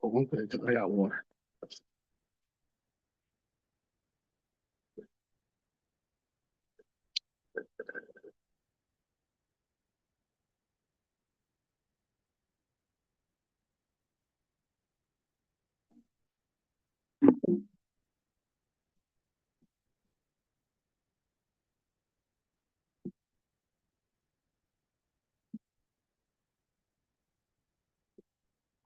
Oh, I'm good. I got water.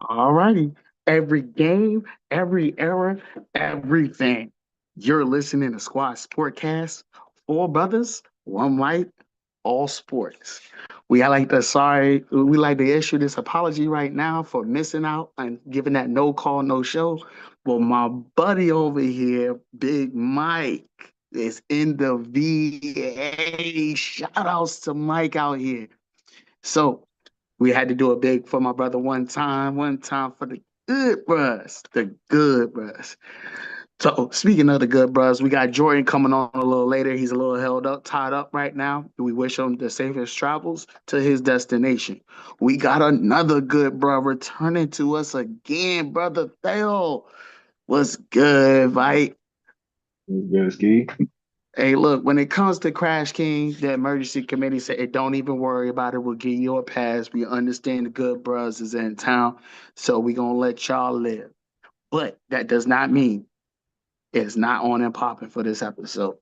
All righty. Every game, every era, everything. You're listening to Squad Sportcast. Four brothers, one white, all sports. We like to issue this apology right now for missing out and giving that no call, no show. Well, my buddy over here, Big Mike, is in the VA. Shout outs to Mike out here. So we had to do it big for my brother one time for the good bros, the good bros. So speaking of the good bros, we got Jordan coming on a little later. He's a little held up, tied up right now. We wish him the safest travels to his destination. We got another good bro returning to us again, brother Theo. What's good, Mike? Good ski. Hey, look, when it comes to Crash King, the emergency committee said, hey, don't even worry about it. We'll give you a pass. We understand the good bros is in town, so we gonna let y'all live. But that does not mean it's not on and popping for this episode.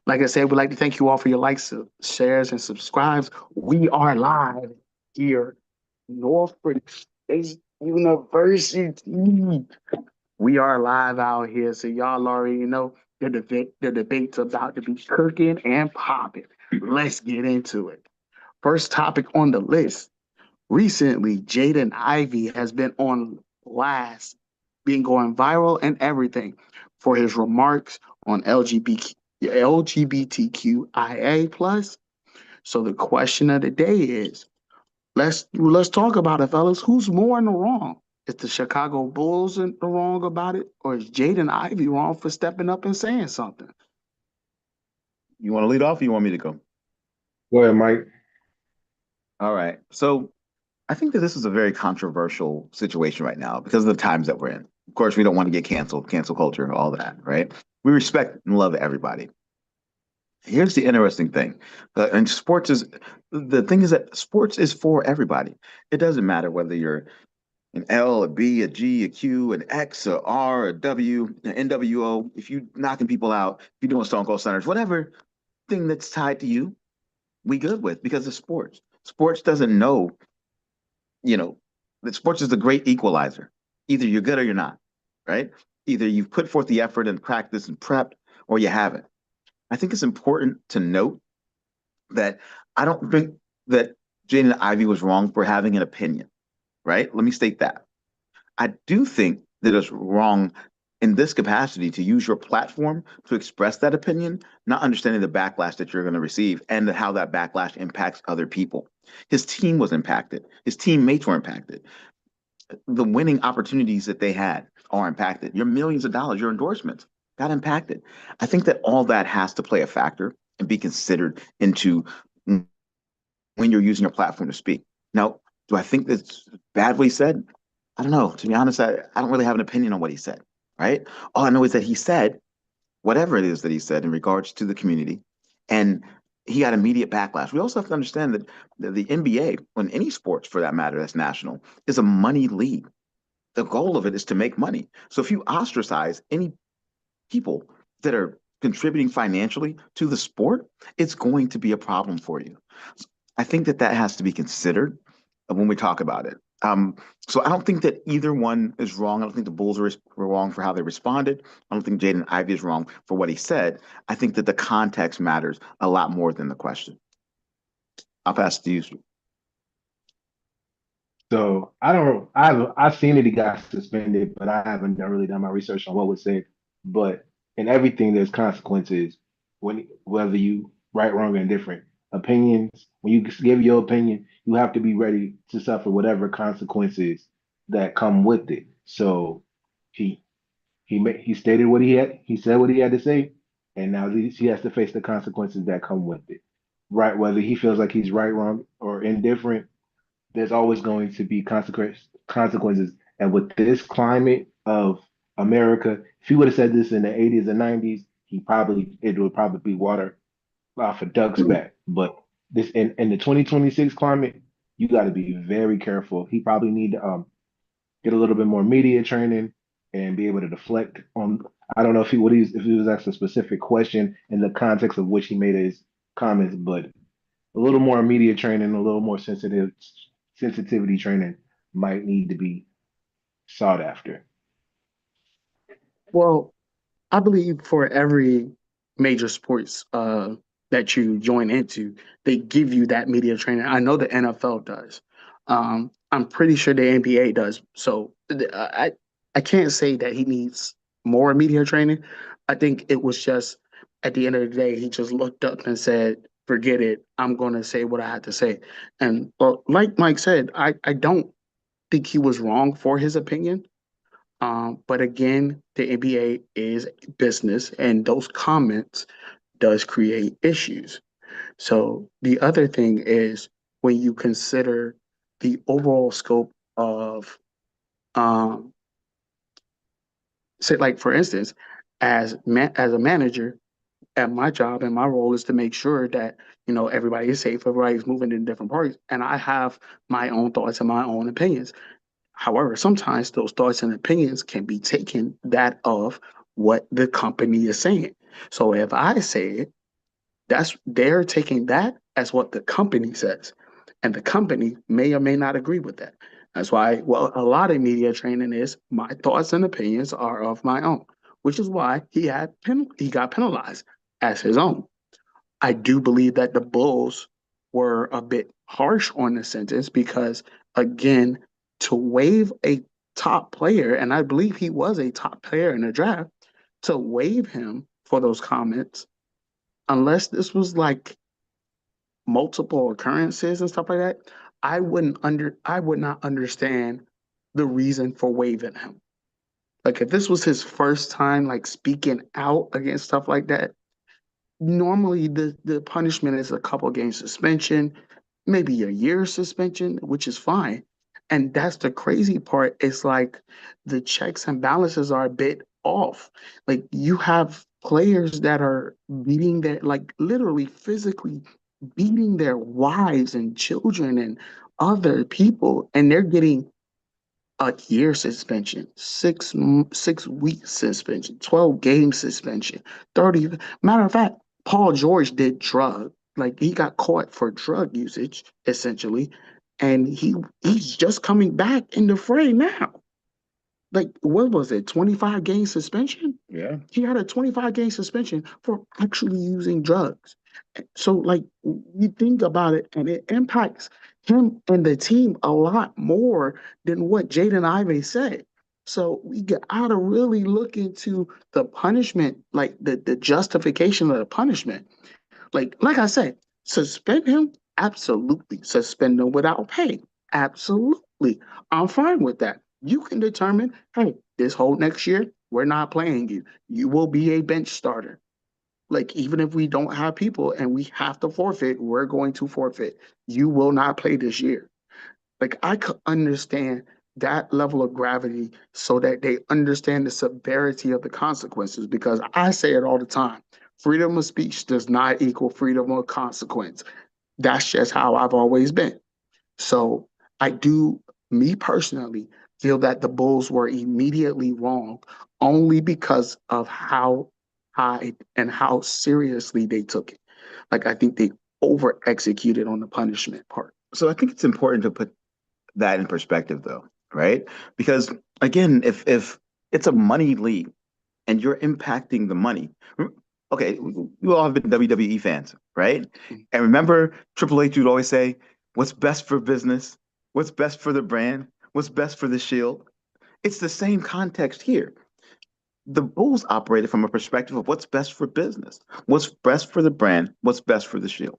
Like I said, we'd like to thank you all for your likes, shares, and subscribes. We are live here, Norfolk State University. We are live out here, so y'all already know the debate's about to be cooking and popping. Let's get into it. First topic on the list. Recently, Jaden Ivey has been on blast, being going viral and everything for his remarks on LGBTQIA plus. So the question of the day is, let's talk about it, fellas. Who's more in the wrong? Is the Chicago Bulls in the wrong about it, or is Jaden Ivey wrong for stepping up and saying something? You want to lead off or you want me to go? Go ahead, Mike. All right. So I think that this is a very controversial situation right now because of the times that we're in. Of course, we don't want to get canceled, cancel culture, all that, right? We respect and love everybody. Here's the interesting thing. And sports is the thing is that sports is for everybody. It doesn't matter whether you're an L, a B, a G, a Q, an X, a R, a W, an NWO. If you knocking people out, if you're doing Stone Cold Stunners, whatever thing that's tied to you, we good with because of sports. Sports doesn't know, you know, that sports is the great equalizer. Either you're good or you're not, right? Either you've put forth the effort and practice and prep or you haven't. I think it's important to note that I don't think that Jaden Ivey was wrong for having an opinion, right? Let me state that. I do think that it's wrong in this capacity to use your platform to express that opinion, not understanding the backlash that you're going to receive and how that backlash impacts other people. His team was impacted. His teammates were impacted. The winning opportunities that they had are impacted. Your millions of dollars, your endorsements got impacted. I think that all that has to play a factor and be considered into when you're using your platform to speak. Now, do I think that's bad what he said? I don't know. To be honest, I don't really have an opinion on what he said, right? All I know is that he said whatever it is that he said in regards to the community, and he got immediate backlash. We also have to understand that the NBA, on any sports for that matter, that's national, is a money league. The goal of it is to make money. So if you ostracize any people that are contributing financially to the sport, it's going to be a problem for you. I think that that has to be considered when we talk about it. So I don't think that either one is wrong. I don't think the Bulls were wrong for how they responded. I don't think Jaden Ivey is wrong for what he said. I think that the context matters a lot more than the question. I'll pass it to you. So I don't. I've seen that he got suspended, but I haven't really done my research on what was said. But in everything, there's consequences. When whether you right, wrong, or indifferent opinions, when you give your opinion, you have to be ready to suffer whatever consequences that come with it. So he he stated what he had. He said what he had to say, and now he has to face the consequences that come with it. Right, whether he feels like he's right, wrong, or indifferent, there's always going to be consequences And with this climate of America, if he would have said this in the 80s and 90s, it would probably be water off a duck's back. But this in the 2026 climate, you got to be very careful. He probably need to get a little bit more media training and be able to deflect on. I don't know if he was asked a specific question in the context of which he made his comments, but a little more media training, a little more sensitivity training might need to be sought after. Well, I believe for every major sports that you join into, they give you that media training. I know the NFL does. I'm pretty sure the NBA does. So I can't say that he needs more media training. I think it was just at the end of the day, he just looked up and said, "Forget it. I'm going to say what I had to say." And well, like Mike said, I don't think he was wrong for his opinion. But again, the NBA is business, and those comments does create issues. So the other thing is when you consider the overall scope of, um, say, like for instance, as a manager, and my job and my role is to make sure that everybody is safe, everybody is moving in different parties, and I have my own thoughts and my own opinions. However, sometimes those thoughts and opinions can be taken that of what the company is saying. So if I say it, that's they're taking that as what the company says. And the company may or may not agree with that. That's why, well, a lot of media training is my thoughts and opinions are of my own, which is why he got penalized as his own. I do believe that the Bulls were a bit harsh on the sentence because, again, to waive a top player, and I believe he was a top player in the draft, to waive him for those comments, unless this was like multiple occurrences and stuff like that, I would not understand the reason for waiving him. Like if this was his first time like speaking out against stuff like that, normally the punishment is a couple game suspension, maybe a year suspension, which is fine. And that's the crazy part. It's like the checks and balances are a bit off. Like you have players that are beating their, like literally physically beating their wives and children and other people, and they're getting a year suspension, 6 week suspension, 12 game suspension, 30. Matter of fact, Paul George did drug, like he got caught for drug usage essentially, and he's just coming back in the fray now. Like what was it, 25 game suspension? Yeah. He had a 25 game suspension for actually using drugs. So, like, you think about it, and it impacts him and the team a lot more than what Jaden Ivey said. So, we got to really look into the punishment, like the justification of the punishment. Like I said, suspend him, absolutely. Suspend him without pay, absolutely. I'm fine with that. You can determine, hey, this whole next year, we're not playing you. You will be a bench starter. Like, even if we don't have people and we have to forfeit, we're going to forfeit. You will not play this year. Like, I could understand that level of gravity so that they understand the severity of the consequences because I say it all the time. Freedom of speech does not equal freedom of consequence. That's just how I've always been. So I do, me personally, feel that the Bulls were immediately wrong only because of how high and how seriously they took it. Like I think they over executed on the punishment part. So I think it's important to put that in perspective, though, right? Because again, if it's a money league and you're impacting the money, okay, we all have been WWE fans, right? And remember, Triple H would always say, "What's best for business? What's best for the brand? What's best for the Shield?" It's the same context here. The Bulls operated from a perspective of what's best for business, what's best for the brand, what's best for the Shield.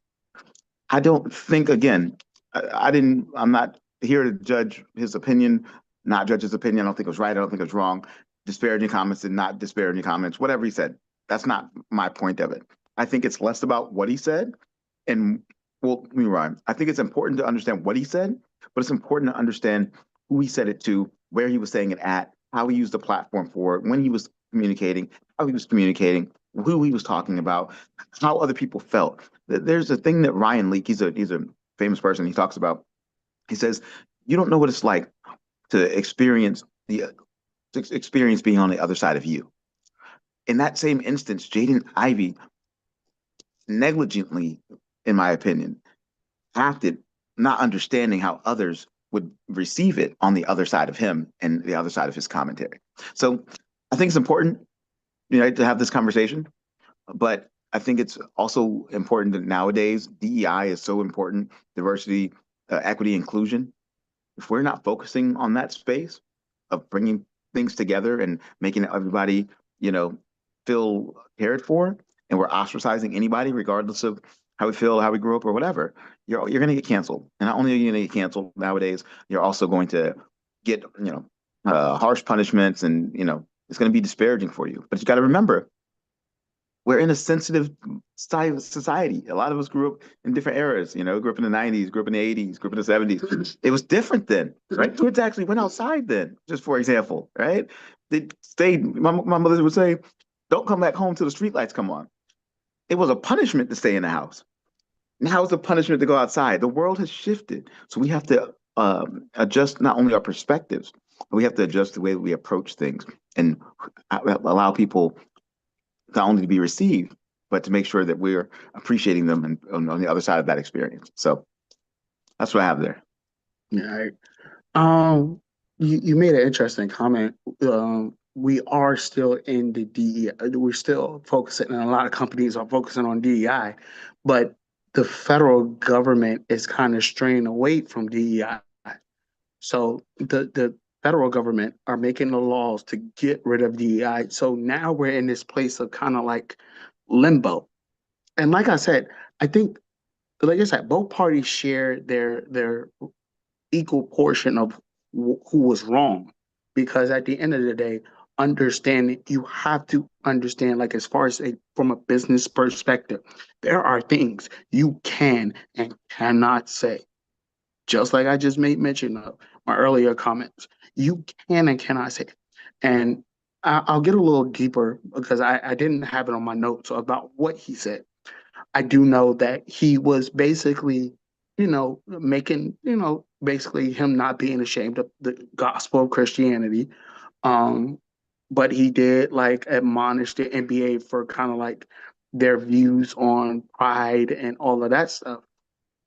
I don't think again, I'm not here to judge his opinion, not judge his opinion. I don't think it was right. I don't think it was wrong. Disparaging comments and not disparaging comments, whatever he said. That's not my point of it. I think it's less about what he said. And well, let me rhyme. I think it's important to understand what he said, but it's important to understand who he said it to where he was saying it at, how he used the platform for it, when he was communicating, how he was communicating, who he was talking about, how other people felt. There's a thing that Ryan Leake, he's a famous person, he talks about. He says, you don't know what it's like to experience being on the other side of you. In that same instance, Jaden Ivey negligently, in my opinion, acted not understanding how others would receive it on the other side of him and the other side of his commentary. So I think it's important, to have this conversation, but I think it's also important that nowadays DEI is so important, diversity, equity, inclusion. If we're not focusing on that space of bringing things together and making everybody, you know, feel cared for, and we're ostracizing anybody regardless of how we feel, how we grew up, or whatever, you're going to get canceled. And not only are you going to get canceled nowadays, you're also going to get, harsh punishments, and it's going to be disparaging for you. But you got to remember, we're in a sensitive side of society. A lot of us grew up in different eras, grew up in the 90s, grew up in the 80s, grew up in the 70s. It was different then, right? Kids actually went outside then, just for example, right? They stayed, my mother would say, don't come back home till the street lights come on. It was a punishment to stay in the house. Now it's a punishment to go outside. The world has shifted. So we have to adjust not only our perspectives, but we have to adjust the way that we approach things and allow people not only to be received, but to make sure that we're appreciating them and on the other side of that experience. So that's what I have there. Yeah. You made an interesting comment. We are still in the DEI. We're still focusing, and a lot of companies are focusing on DEI, but the federal government is kind of straying away from DEI. So the federal government are making the laws to get rid of DEI. So now we're in this place of kind of like limbo. And like I said, I think, like I said, both parties share their equal portion of who was wrong, because at the end of the day, understanding, you have to understand, like, as far as from a business perspective, there are things you can and cannot say, just like I just made mention of my earlier comments. You can and cannot say. And I'll get a little deeper because I didn't have it on my notes about what he said. I do know that he was basically, making, basically him not being ashamed of the gospel of Christianity. Um, but he did like admonish the NBA for kind of like their views on pride and all of that stuff.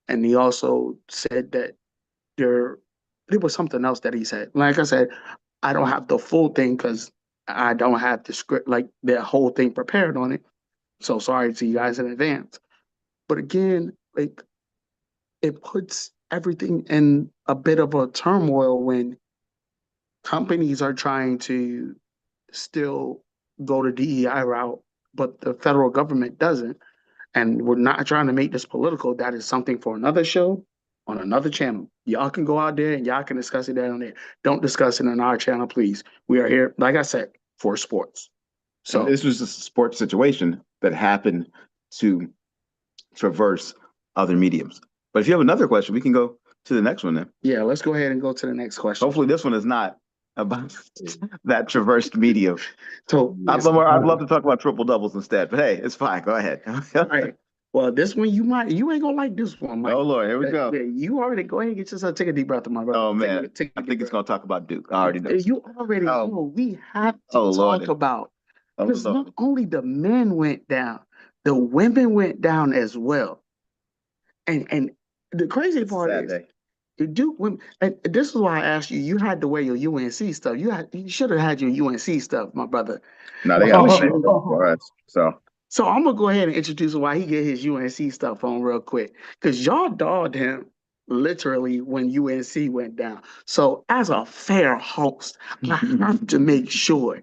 And he also said that there was something else that he said. Like I said, I don't have the full thing because I don't have the script, like the whole thing prepared on it. So sorry to you guys in advance. But again, like, it puts everything in a bit of a turmoil when companies are trying to still go the DEI route, but the federal government doesn't. And we're not trying to make this political. That is something for another show on another channel. Y'all can go out there and y'all can discuss it down there. Don't discuss it on our channel, please. We are here, like I said, for sports. So So this was just a sports situation that happened to traverse other mediums. But if you have another question, we can go to the next one then. yeah, let's go ahead and go to the next question. Hopefully this one is not about that traversed medium. So I'd love to talk about triple doubles instead, but hey, it's fine. Go ahead. all right. Well, this one you ain't gonna like this one, Mike. Oh Lord, here we go. You already go ahead and get yourself, take a deep breath, my brother. Oh man, I think it's gonna talk about Duke. I already know. You already know. We have to Lord. talk about, Oh, because Lord. not only the men went down, the women went down as well. And the crazy part Sad is day. the Duke women. And this is why I asked you. You had to wear your UNC stuff. You should have had your UNC stuff, my brother. No, they got the same for us. So I'm gonna go ahead and introduce why he get his UNC stuff on real quick, because y'all dogged him literally when UNC went down. So as a fair host, I have to make sure.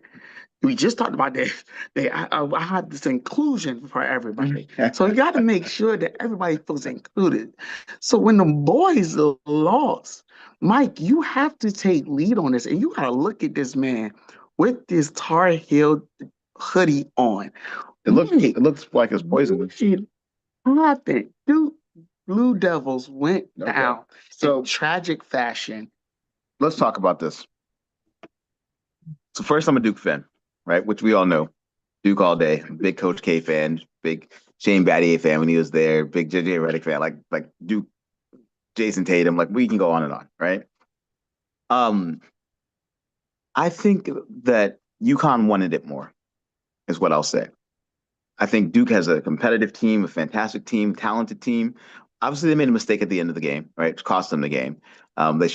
We just talked about this. I had this inclusion for everybody. So you got to make sure that everybody feels included. So when the boys lost, Mike, you have to take lead on this, and you got to look at this man with this Tar Heel hoodie on. It looks like it's poisonous. What happened? Dude, Blue Devils went down So in tragic fashion. let's talk about this. So first, I'm a Duke fan, right? Which we all know. Duke all day. Big Coach K fan. Big Shane Battier fan when he was there. Big JJ Redick fan. Like Duke, Jason Tatum. Like we can go on and on, right? Um, I think that UConn wanted it more, is what I'll say. I think Duke has a competitive team, a fantastic team, talented team. Obviously, they made a mistake at the end of the game, right? It cost them the game. They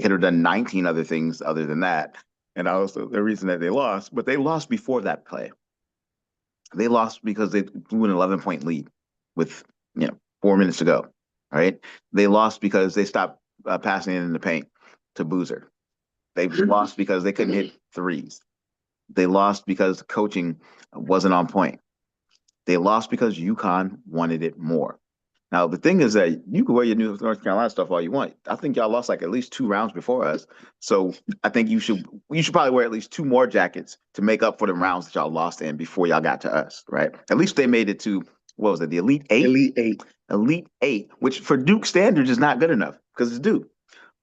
could have done 19 other things other than that. And also the reason that they lost, but they lost before that play. They lost because they blew an 11-point lead with, 4 minutes to go, right? They lost because they stopped passing it in the paint to Boozer. They lost because they couldn't hit threes. They lost because the coaching wasn't on point. They lost because UConn wanted it more. Now, the thing is that you can wear your New North Carolina stuff all you want. I think y'all lost like at least 2 rounds before us. So I think you should probably wear at least 2 more jackets to make up for the rounds that y'all lost in before y'all got to us, right? At least they made it to, what was it, the Elite Eight? Elite Eight. Elite Eight, which for Duke standards is not good enough because it's Duke.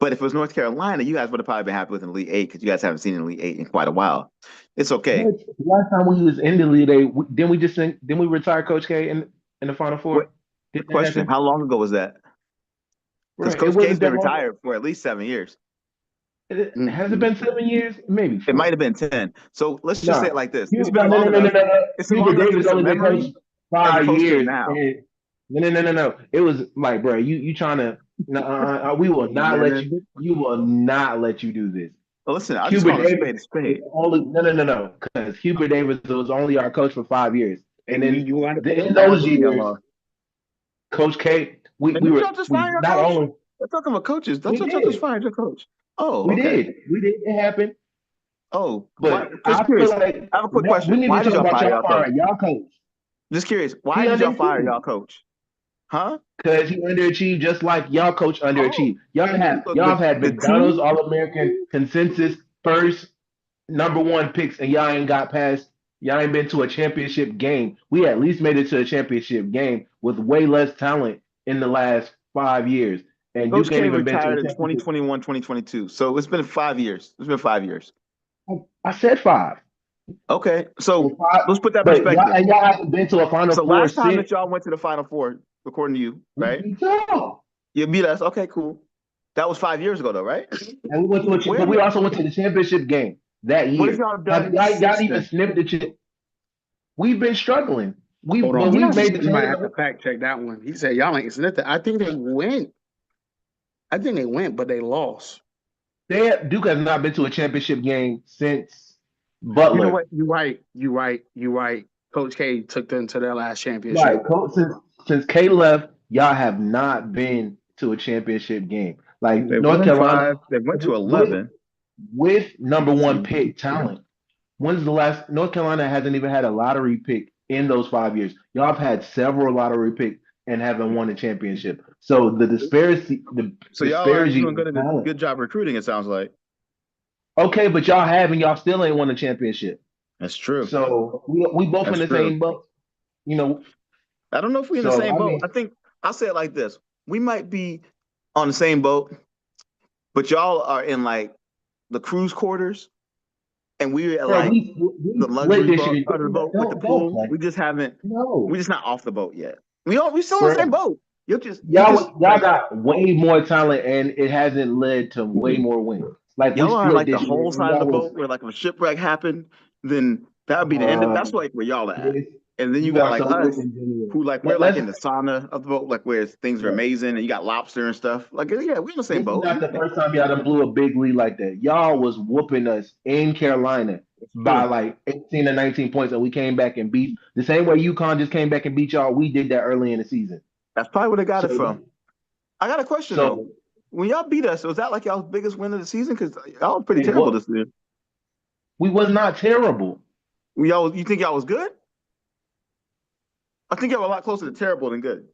But if it was North Carolina, you guys would have probably been happy with an Elite Eight because you guys haven't seen an Elite Eight in quite a while. It's okay. Last time we was in the Elite Eight, didn't we retire Coach K in the Final Four? Good question. How long ago was that? Because Right. Coach K's been retired for at least 7 years. Has it been 7 years? Maybe. It might have been 10. So let's just say it like this. It's been No. long enough. It's been long enough Davis only been coached 5 years. Now. No. It was like, bro, you trying to? We will not let you. You will not let you do this. Well, listen, I just call a spade. No. Because Hubert Davis was only our coach for 5 years, and then in those years, Coach K, we were not only. We're talking about coaches. Don't you just fire your coach? Oh, we did. It happened. Oh, but I feel like I have a quick question. We need why to talk did about y'all coach? Just curious. Why did y'all fire y'all coach? Huh? Because he underachieved just like y'all coach underachieved. Y'all have had McDonald's All-American consensus first #1 picks, and y'all ain't been to a championship game. We at least made it to a championship game with way less talent in the last 5 years. And Coach K retired in 2021, 2022. So it's been 5 years. It's been 5 years. I said 5. Okay, so let's put that perspective. Y'all haven't been to a Final Four. So last time that y'all went to the Final Four, according to you, right? You beat us. Okay, cool. That was 5 years ago, though, right? And we also went to the championship game that year. What have y'all done? Y'all even snipped the chip. We've been struggling. You might have to fact check that one. He said y'all ain't snipped it. I think they went, but they lost. Duke has not been to a championship game since Butler. You know what? You're right. Coach K took them to their last championship. Right. Since K left, y'all have not been to a championship game. Like North Carolina, they went to 11 with #1 pick talent. When's the last? North Carolina hasn't even had a lottery pick in those 5 years. Y'all have had several lottery picks and haven't won a championship. So the disparity. So y'all are doing good job recruiting. It sounds like. Okay, but y'all have, and y'all still ain't won a championship. That's true. So we both in the same boat. I don't know if we're in the same boat. I think I'll say it like this: we might be on the same boat, but y'all are in like the cruise quarters, and we're at like the luxury part of the boat with the pool. We just haven't. No, we're just not off the boat yet. We still in the same boat. Y'all got way more talent, and it hasn't led to way more wins. Like y'all are like the whole side of the boat where like if a shipwreck happened, then that would be the end of that's like where y'all at. And then you got like us who like we're like in the sauna of the boat, like where things are amazing and you got lobster and stuff. Like we're in the same boat. Not the first time y'all done blew a big lead like that. Y'all was whooping us in Carolina by like 18 or 19 points, and we came back and beat the same way UConn just came back and beat y'all. We did that early in the season. That's probably where they got it from. I got a question though. When y'all beat us, was that like y'all's biggest win of the season? Because y'all was pretty terrible this year. We was not terrible. You think y'all was good? I think y'all were a lot closer to terrible than good.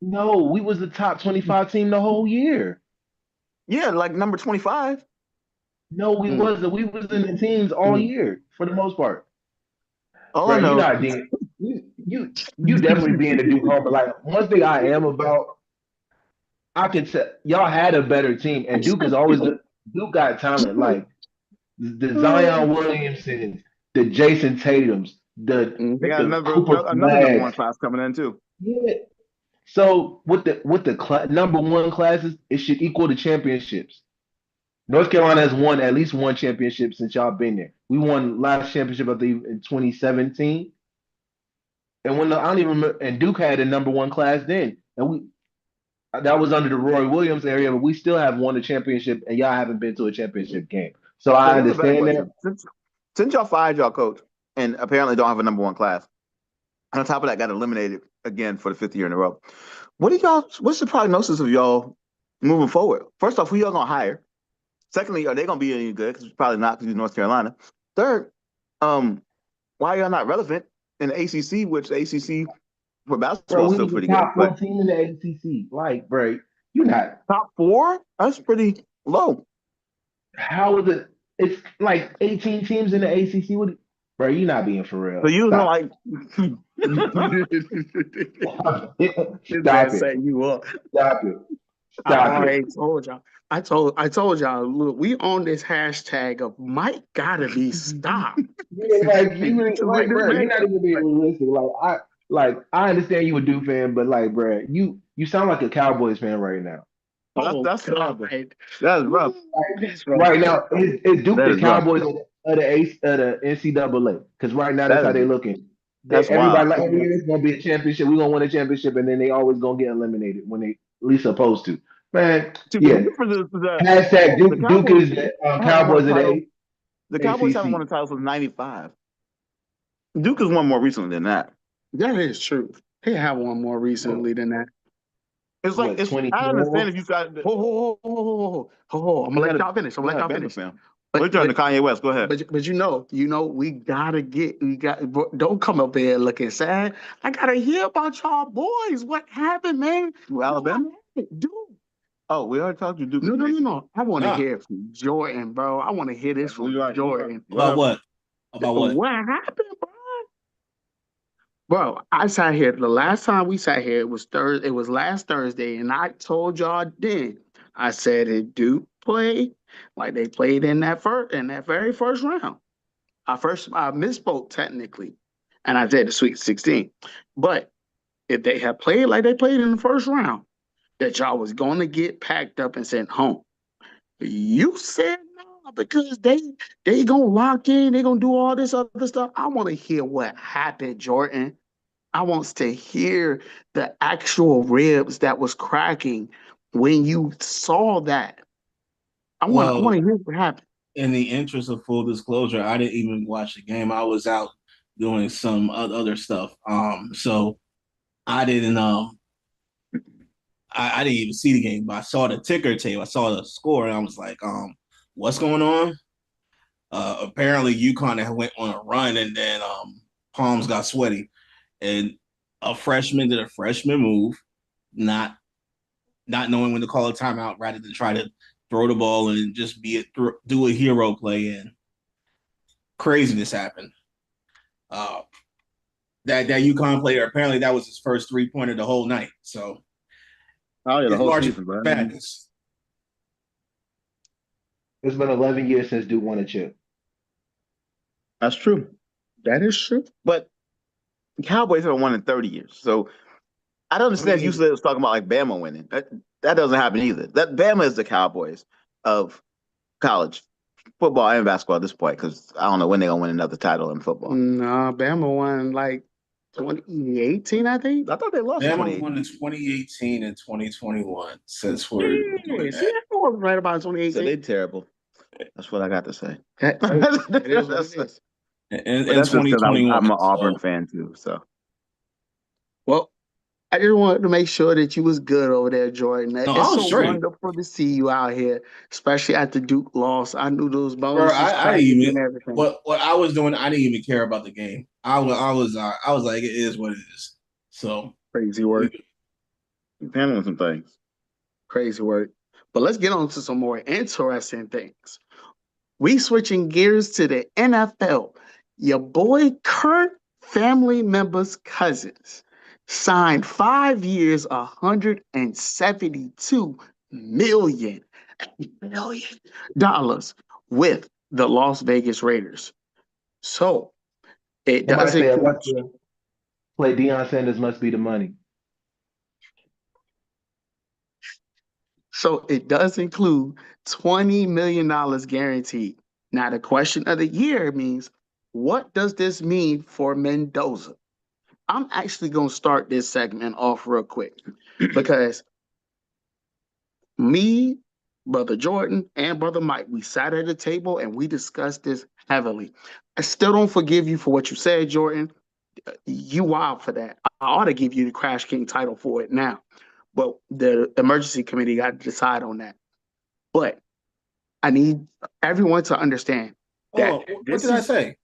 No, we was the top 25 team the whole year. Yeah, like number 25. No, we wasn't. We was in the teams all year for the most part. All I know, you definitely being a Duke home. But like one thing I am about, I could say y'all had a better team, and Duke is always Duke got talent. Like the Zion Williamsons, the Jason Tatums, the They got the Cooper another number Flags. one class coming in too. Yeah. So with the number one classes, it should equal the championships. North Carolina has won at least one championship since y'all been there. We won last championship I think in 2017, and I don't even remember. And Duke had a number one class then, and we that was under the Roy Williams area, but we still have won a championship, and y'all haven't been to a championship game. So So I here's a better understand that. question: since y'all fired y'all coach and apparently don't have a number one class, and on top of that, got eliminated again for the fifth year in a row. What's the prognosis of y'all moving forward? First off, who y'all gonna hire? Secondly, are they gonna be any good? Because probably not, because you're North Carolina. Third, why are y'all not relevant in the ACC? Which the ACC for Bro, basketball is we still was the pretty good, top four but team in the ACC. Like, bro, you're not. top four, that's pretty low. How is it? It's like 18 teams in the ACC. Bro, you're not being for So real. you was Stop. like, Stop it. This man Stop it. set you up. Stop it. I Stop it. already told y'all. I told y'all. Look, we on this hashtag of Mike gotta be stopped. Yeah, like Look, this bro, you're man. not even being realistic. I understand you a Duke fan, but like, bro, you sound like a Cowboys fan right now. Oh that's God, that's rough. that's rough. Right now, is Duke That the is rough. Cowboys of the Ace of the NCAA? Because right now that's That how is they looking. that's Everybody wild. like every year it's gonna be a championship. We're gonna win a championship, and then they always gonna get eliminated when they at least supposed to. Man, See, the yeah. difference is that Hashtag the Duke Cowboys is the haven't won a Cowboys of title. the The Cowboys haven't won a ACC. title since '95. Duke has won more recently than that. That is true. They have one more What, recently than that. It's like what it's. I understand 2012? if you got. I'm gonna Go let ahead, y'all finish. I'm go gonna let ahead, y'all Bama finish. fan. We're But turning to but Kanye West. Go ahead. but we got. Don't come up here looking sad. I gotta hear about y'all boys. What happened, man? To No, Alabama? dude. Oh, we already talked to Duke. No. I want to Nah, hear from Jordan, bro. I want to hear this from You're right. You're right. Jordan. Go about ahead. what? About what? What happened, bro? Bro, I sat here. The last time we sat here, it was Thursday. It was last Thursday, and I told y'all then. I said it Duke play like they played in that very first round. I misspoke technically, and I said the Sweet 16. But if they had played like they played in the first round, that y'all was going to get packed up and sent home. You said no because they gonna lock in. They gonna do all this other stuff. I want to hear what happened, Jordan. I wants to hear the actual ribs that was cracking when you saw that. I Well, want to hear what happened. in the interest of full disclosure, I didn't even watch the game. I was out doing some other stuff. So I didn't I didn't even see the game, but I saw the ticker tape. I saw the score, and I was like, what's going on? Apparently, UConn had went on a run, and then palms got sweaty, and a freshman did a freshman move, not not knowing when to call a timeout, rather than try to throw the ball and just do a hero play, and craziness happened. Uh, that UConn player, apparently that was his first 3-pointer the whole night. So Oh yeah, the it's whole marching season, bro. madness. It's been 11 years since Duke won a chip. That's true. That is true. But the Cowboys haven't won in 30 years. So I don't I understand if you mean, said it was talking about like Bama winning. That doesn't happen either. That Bama is the Cowboys of college football and basketball at this point, because I don't know when they're gonna win another title in football. Nah, Bama won like 2018, I think. I thought they lost in Bama won 2018. in 2018 and 2021 since we're Yeah, doing see, that. I was right about So they 2018. terrible. That's what I got to say. That is what it is. But In that's just because I'm 2021. I'm an Auburn So fan too. So Well, I just wanted to make sure that you was good over there, Jordan. no, It's I was so straight. wonderful to see you out here, especially after Duke loss. I knew those Bro, bones was I didn't cracking even and everything. what I was doing. I didn't even care about the game. I was like, it is what it is. So Crazy work. handling some things. Crazy work. But let's get on to some more interesting things. We switching gears to the NFL. Your boy Kurt family members' cousins signed 5 years, $172 million dollars with the Las Vegas Raiders. So it Somebody does said, include. "What's the play? Deion Sanders must be the money." So it does include $20 million guaranteed. Now, the question of the year means, what does this mean for Mendoza? I'm actually going to start this segment off real quick because me, Brother Jordan, and Brother Mike, we sat at a table and we discussed this heavily. I still don't forgive you for what you said, Jordan. You wild for that. I ought to give you the Crash King title for it now. But the emergency committee got to decide on that. But I need everyone to understand that Oh, what this did I is. say?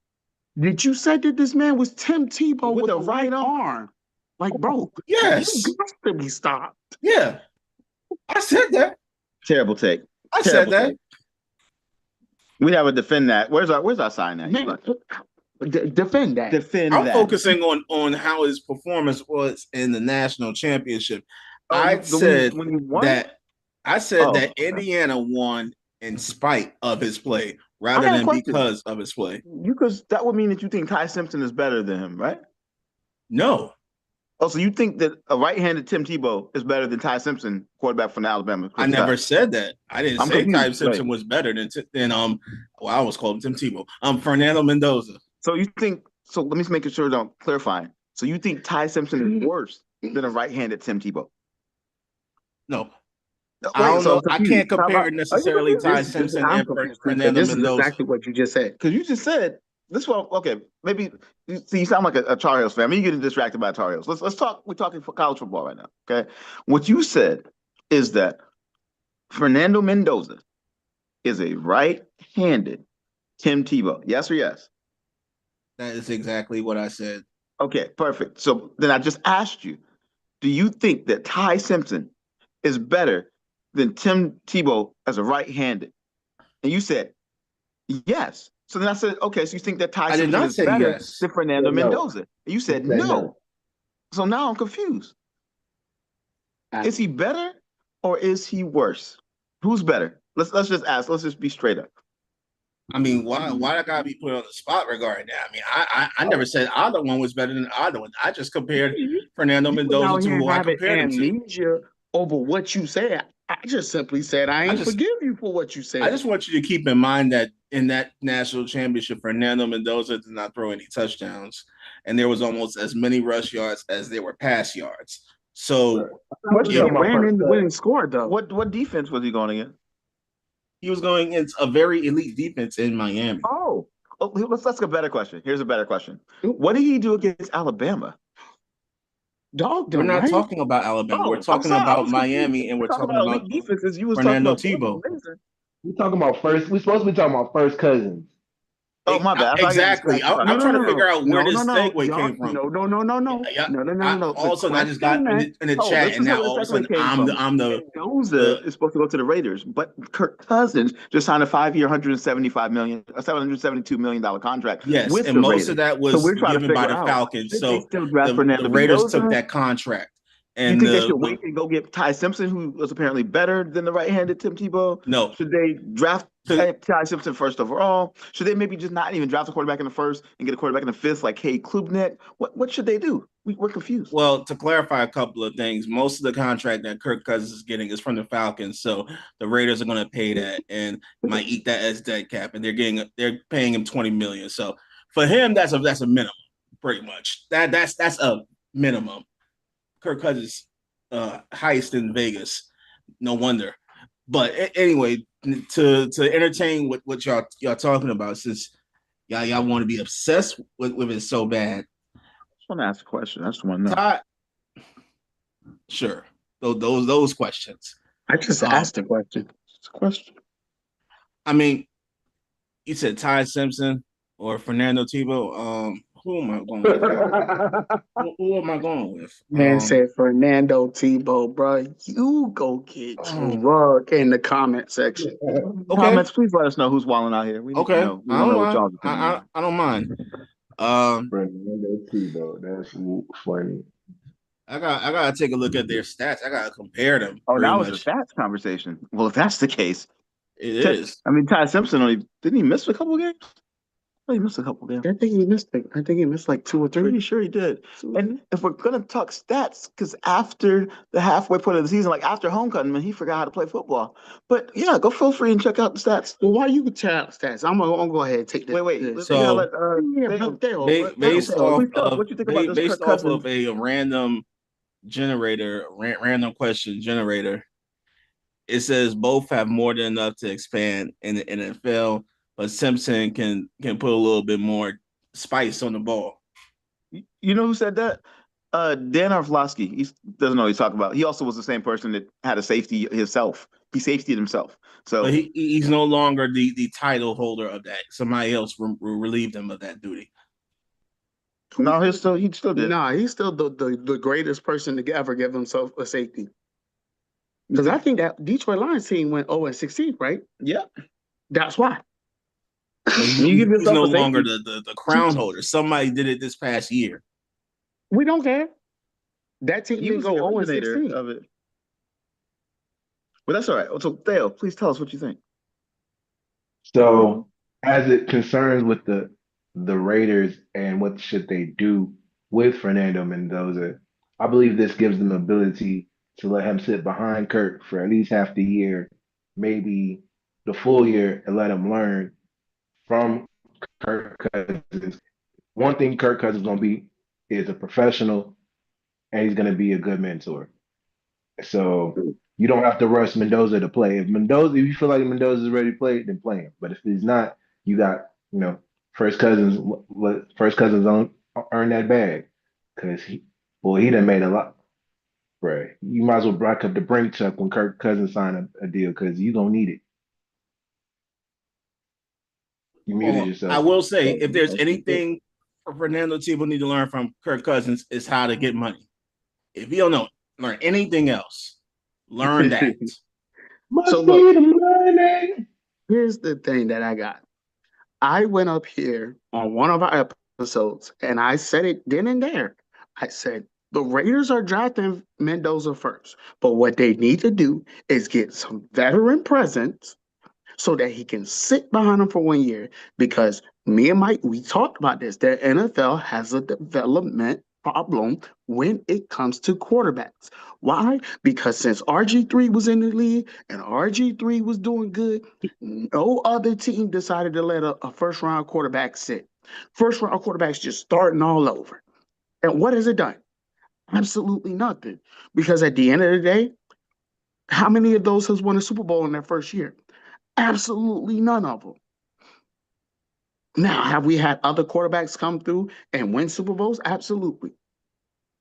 Did you say that this man was Tim Tebow with the right arm? Like, bro, Yes. you got to be stopped. Yeah. I said that. Terrible take. I said that. Take. We never defend that. Where's our sign at? Man, defend that. I'm focusing on how his performance was in the national championship. I said that Indiana won in spite of his play rather than because of his play. Because that would mean that you think Ty Simpson is better than him, right? No. Oh, so you think that a right-handed Tim Tebow is better than Ty Simpson, quarterback from Alabama? I never said that. I didn't say Ty Simpson was better than I always called him Tim Tebow. Fernando Mendoza. So you think? So let me make sure I'm clarifying. So you think Ty Simpson is worse than a right-handed Tim Tebow? No. I don't know. I can't compare necessarily Ty Simpson and Fernando Mendoza. This is exactly what you just said. Because you just said this. Well, okay, maybe you sound like a Tar Heels fan. I mean, you're getting distracted by Tar Heels. Let's talk. We're talking for college football right now. Okay, what you said is that Fernando Mendoza is a right-handed Tim Tebow. Yes or yes? That is exactly what I said. Okay, perfect. So then I just asked you, do you think that Ty Simpson is better than Tim Tebow as a right-handed? And you said yes. So then I said, okay, so you think that Ty Simpson is better than Fernando Mendoza? And you said no. So now I'm confused. Is he better or is he worse? Who's better? Let's just ask. Let's just be straight up. I mean, why I gotta be put on the spot regarding that? I mean, I never said either one was better than either one. I just compared Fernando Mendoza to who I compared him to. Over what you said, I just simply said I forgive you for what you said. I just want you to keep in mind that in that national championship, Fernando Mendoza did not throw any touchdowns, and there was almost as many rush yards as there were pass yards. So he ran in the winning score, though. What defense was he going against? He was going against a very elite defense in Miami. Oh, let's ask a better question. Here's a better question. What did he do against Alabama? We're not talking about Alabama. We're talking about Miami, and we're talking about defenses. You was Fernando talking about Tebow. We're talking about first. We're supposed to be talking about first cousins. Oh, my bad. Exactly. I'm trying to figure out where this segue came from. No. All of a sudden, I just got in the chat, and now all of a sudden, I'm the Mendoza is supposed to go to the Raiders, but Kirk Cousins just signed a 5-year, $772 million contract. Yes, and most of that was given by the Falcons. So the Raiders took that contract. And you think they should wait and go get Ty Simpson, who was apparently better than the right-handed Tim Tebow? No. Should they draft Ty Simpson first overall? Should they maybe just not even draft a quarterback in the first and get a quarterback in the fifth, like Cade Klubnik? What should they do? We're confused. Well, to clarify a couple of things, most of the contract that Kirk Cousins is getting is from the Falcons, so the Raiders are going to pay that and might eat that as dead cap, and they're paying him $20 million. So for him, that's a minimum, pretty much. That's a minimum. Kirk Cousins heist in Vegas, no wonder. But anyway, to entertain what y'all talking about, since y'all want to be obsessed with it so bad. I just want to ask a question. I just want to know. Sure, those questions. I just asked a question. It's a question. I mean, you said Ty Simpson or Fernando Tebow. Who am I going with? Who am I going with? Man said Fernando Tebow, bro. You go get drunk in the comment section. Okay. Comments, please let us know who's wilding out here. We need to know. I don't mind. Fernando Tebow, that's funny. I gotta take a look at their stats. I gotta compare them. Oh, that was a stats conversation. Well, if that's the case, It is. I mean, Ty Simpson didn't he miss a couple games? Oh, he missed a couple games. I think he missed it. I think he missed like 2 or 3. Pretty sure he did. And if we're gonna talk stats, because after the halfway point of the season, like after homecoming, man, he forgot how to play football. But yeah, go feel free and check out the stats. Well, why you check out stats? I'm gonna go ahead and take this. Wait. this. So, yeah, let Based off what you think about this based Kirk off Cousins? of a random generator, random question generator, it says both have more than enough to expand in the NFL, but Simpson can put a little bit more spice on the ball. You know who said that? Dan Orlovsky. He doesn't know what he's talking about. He also was the same person that had a safety himself. He safetied himself. So But he's no longer the title holder of that. Somebody else relieved him of that duty. no, he still did. Nah, he's still the greatest person to ever give himself a safety. Because I think that Detroit Lions team went 0-16, right? Yeah. That's why. You give He's yourself no a safety. longer the crown holder. Somebody did it this past year. We don't care. That team He didn't was go the 0-16. originator of it. But that's all right. So Theo, please tell us what you think. So, as it concerns with the Raiders and what should they do with Fernando Mendoza, I believe this gives them ability to let him sit behind Kirk for at least half the year, maybe the full year, and let him learn from Kirk Cousins. One thing Kirk Cousins is gonna be is a professional, and he's gonna be a good mentor. So you don't have to rush Mendoza to play. If you feel like Mendoza is ready to play, then play him. But if he's not, you got first cousins. First cousins don't earn that bag because he done made a lot. Right, you might as well back up the brink chuck when Kirk Cousins sign a deal because you gonna need it. You muted yourself. I will say, if there's anything Fernando Tebow need to learn from Kirk Cousins, is how to get money. If you don't learn anything else, learn that. So look, here's the thing that I got. I went up here on one of our episodes and I said it then and there. I said, the Raiders are drafting Mendoza first, but what they need to do is get some veteran presence so that he can sit behind him for 1 year. Because me and Mike, we talked about this. The NFL has a development problem when it comes to quarterbacks. Why? Because since RG3 was in the league and RG3 was doing good, no other team decided to let a first round quarterback sit. First round quarterbacks just starting all over. And what has it done? Absolutely nothing. Because at the end of the day, how many of those has won a Super Bowl in their first year? Absolutely none of them. Now, have we had other quarterbacks come through and win Super Bowls? Absolutely.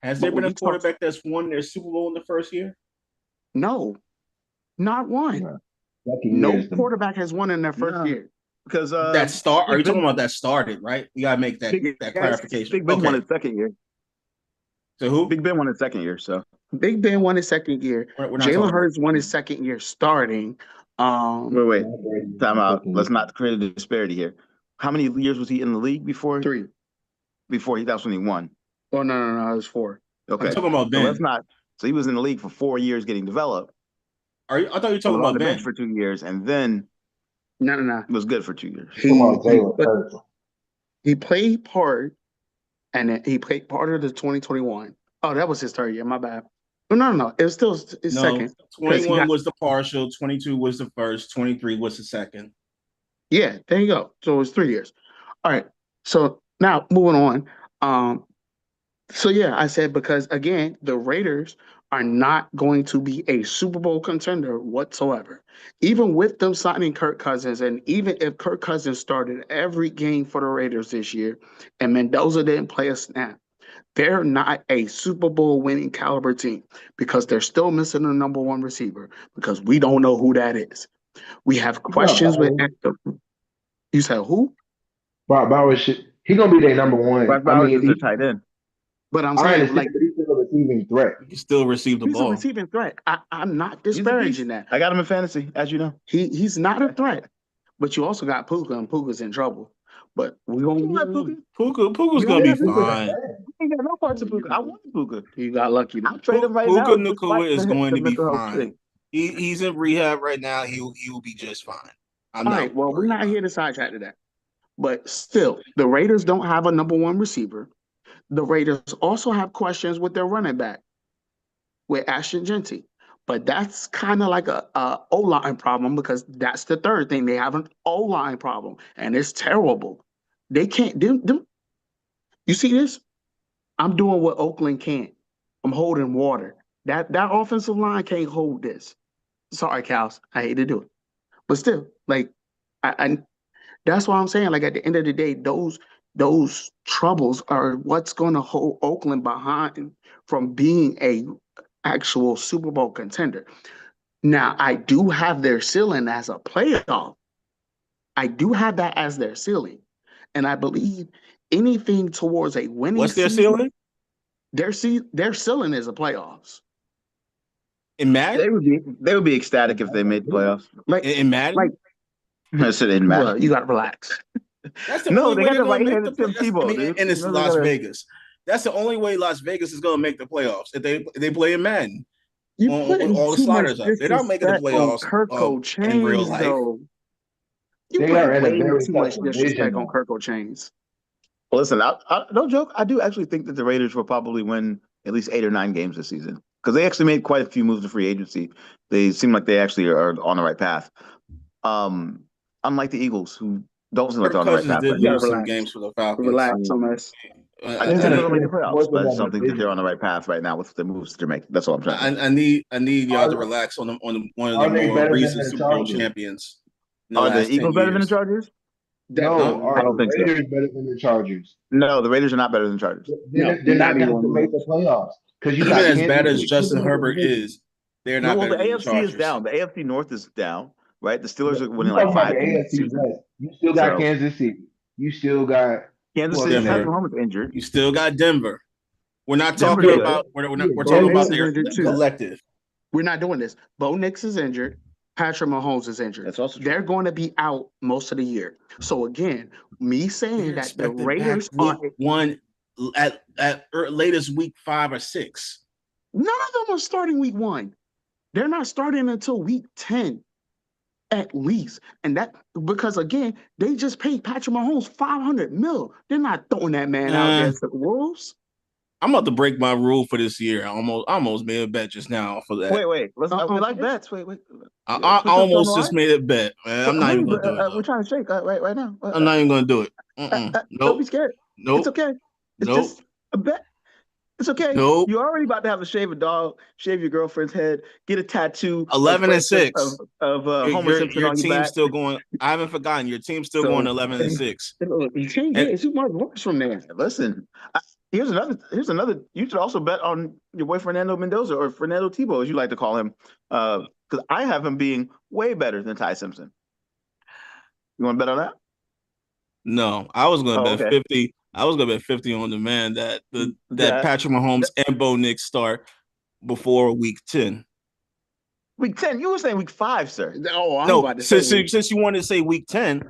Has there been a quarterback that's won their Super Bowl in the first year? No, not one. Yeah. No quarterback has won in their first year. Because Are you talking about that started, right? You gotta make that clarification. Big Ben won his second year. So who? Big Ben won his second year. So Big Ben won his second year. Jalen Hurts won his second year starting. Wait. Time out. Let's not create a disparity here. How many years was he in the league before? 3. That's when he won. Oh no, it was 4. Okay. I'm talking about Ben. So let's not. So he was in the league for 4 years getting developed. I thought you were talking about on the Ben bench for 2 years, and then No. was good for 2 years. He played part, and then he played part of the 2021. Oh, that was his third year. My bad. No. It was still his second. 21 was the partial. 22 was the first. 23 was the second. Yeah, there you go. So it was 3 years. All right. So now moving on. So yeah, I said because again, the Raiders are not going to be a Super Bowl contender whatsoever. Even with them signing Kirk Cousins, and even if Kirk Cousins started every game for the Raiders this year and Mendoza didn't play a snap, they're not a Super Bowl winning caliber team because they're still missing the number one receiver because we don't know who that is. We have questions with you said who? Brock Bowers he gonna be their number one. Brock Bowers is their tight end. But I'm saying, like, he's still a receiving threat. He still receive the he's ball. a receiving threat. I'm not disparaging that. I got him in fantasy, as you know. He's not a threat. But you also got Puka, and Puka's in trouble. But we gonna let Puka's gonna be fine. I ain't got no parts of Puka. I want Puka. You got lucky. I'll trade him right Puka now. Nacua is going to be fine. He's in rehab right now. He will be just fine. I'm All not right, well, we're worried not about here it. to sidetrack to that. But still, the Raiders don't have a number one receiver. The Raiders also have questions with their running back, with Ashton Genty. But that's kind of like a O-line problem because that's the third thing. They have an O-line problem, and it's terrible. They can't do. You see this? I'm doing what Oakland can't. I'm holding water. That offensive line can't hold this. Sorry, Cows. I hate to do it, but still, like, I that's why I'm saying, like, at the end of the day, those troubles are what's going to hold Oakland behind from being a actual Super Bowl contender. Now, I do have their ceiling as a playoff. I do have that as their ceiling, and I believe anything towards a winning What's their season, ceiling their ceiling is a playoffs. in Madden? They would be ecstatic if they made the playoffs. Like, In like, Madden? I said in bro, Madden. you got to relax. That's the No, only they way got they're the gonna right make hand the of Tim playoffs. I Tebow, mean, dude. and You it's know they Las gotta. Vegas. That's the only way Las Vegas is gonna make the playoffs if they play in Madden You on putting all the too much sliders up. They're not making the disrespect on playoffs Kirko in real Chains, life. though. You They are putting in a way very too tough much division disrespect on though. Kirko Chains. Listen, no joke. I do actually think that the Raiders will probably win at least 8 or 9 games this season because they actually made quite a few moves to free agency. They seem like they actually are on the right path. Um, Unlike the Eagles, who don't seem like they're Kirk on the right Cousins path did right You gotta now. lose some relax. games for the Falcons. Relax on Um, this. I I, just I think Listen, they're need going to make it's the playoffs, worse but in I just that don't think that they're division. on the right path right now with the moves that they're making. That's all I'm trying to say. I need y'all to Are relax on one of the are they more better than recent the Super Bowl Chargers? champions in the Are the last 10 Eagles better than the years. Chargers? No, Definitely I are not. don't the think so. Raiders better than the Chargers? No, the Raiders are not better than the Chargers. No, They're not not even going to on make this. the playoffs because you Even got as bad Kansas as City pushing Justin up the Herbert division. is, they're No, not well, better the than the AFC is Chargers. down. The AFC North is down, right? The Steelers are You winning like talking about the 5 games this AFC season. West? You still got So Kansas City. You still got Kansas who else City, you got? Patrick Denver. Mahomes injured. You still got Denver. We're not Denver's talking Yeah, good. about we're yeah, Bo talking about Nix Denver. is their injured too. collective. We're not doing this. Bo Nix is injured. Patrick Mahomes is injured. That's also true. They're going to be out most of the year. So again, me saying They're that the expected back Raiders are week one at latest week 5 or 6. none of them are starting week one. They're not starting until week 10 at least. And that because again, they just paid Patrick Mahomes 500 mil. They're not throwing that man out there to the wolves. I'm about to break my rule for this year. I almost made a bet just now for that. Wait. Let's. We like Bitch. bets. Wait. I Put something on the almost just line. made a bet, man. I'm not even gonna do it We're though. trying to shake right now. I'm not even gonna do it. Don't be Nope. scared. It's Nope. okay. It's Nope. just a bet. It's okay. Nope. You're already about to have to shave a dog, shave your girlfriend's head, get a tattoo of 11 and Fred 6. Homer Simpson Your on your team's back. still going. I haven't forgotten. Your team's still going So 11 and 6. You can't And get too much worse from there. listen, here's another. Here's another. You should also bet on your boy Fernando Mendoza or Fernando Tebow, as you like to call him, because I have him being way better than Ty Simpson. You want to bet on that? no, I was gonna Oh, bet okay. 50. I was gonna bet 50 on the man that That Patrick Mahomes and Bo Nix start before week 10. week 10. You were saying week 5, sir. Oh, I'm No, about to say since you wanted to say week 10,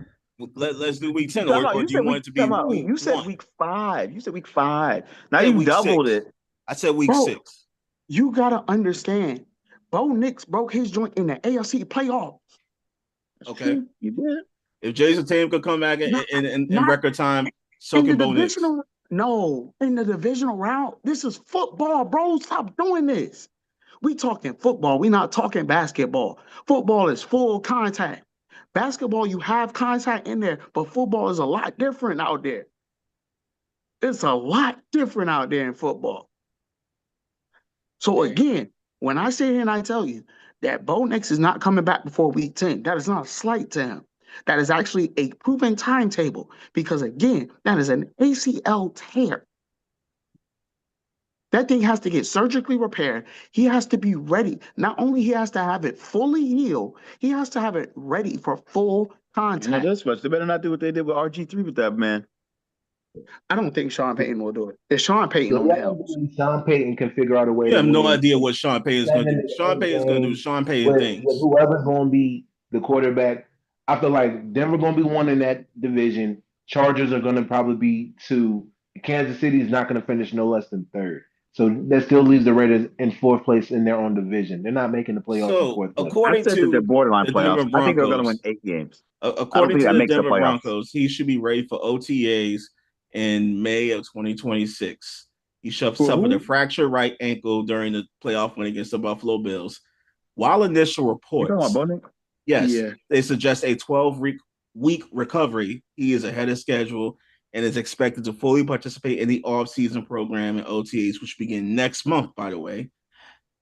let's do week 10, Time out. or You do you said want week. it to be Time out. week You said 1? week 5. You said week 5. Now Yeah, you week doubled 6. it. I said week bro, 6. you gotta understand. Bo Nix broke his joint in the AFC playoffs. Okay. True. You did. If Jason Tatum could come back Not, in not record time, so in the can Bo Nix. divisional. No, in the divisional round. This is football, bro. Stop doing this. We talking football. We not talking basketball. Football is full contact. Basketball, you have contact in there, but football is a lot different out there. It's a lot different out there in football. So again, when I sit here and I tell you that Bo Nix is not coming back before week 10, that is not a slight to him. That is actually a proven timetable because again, that is an ACL tear. That thing has to get surgically repaired. He has to be ready. Not only he has to have it fully healed, he has to have it ready for full You know contact. this much. They better not do what they did with RG3 with that man. I don't think Sean Payton will do it. If Sean Payton The on the one helms. thing Sean Payton can figure out a way You to have no win idea what Sean Payton's going to 7 do. to Sean 8 Payton's going to do games Sean Payton with things. whoever's going to be the quarterback. I feel like Denver going to be one in that division. Chargers are going to probably be 2. Kansas City is not going to finish no less than 3rd. So that still leaves the Raiders in fourth place in their own division. They're not making the playoffs in So fourth place. I according said that they're to borderline the playoffs. Denver I think they're going to win Broncos, 8 games. I don't according think to that the makes the Denver playoffs. Broncos, he should be ready for OTAs in May of 2026. He suffered a Who? fractured right ankle during the playoff win against the Buffalo Bills. While initial You talking about reports, Bo Nix? yes, Yeah. they suggest a 12-week recovery, he is ahead of schedule and is expected to fully participate in the off-season program and OTAs, which begin next month, by the way.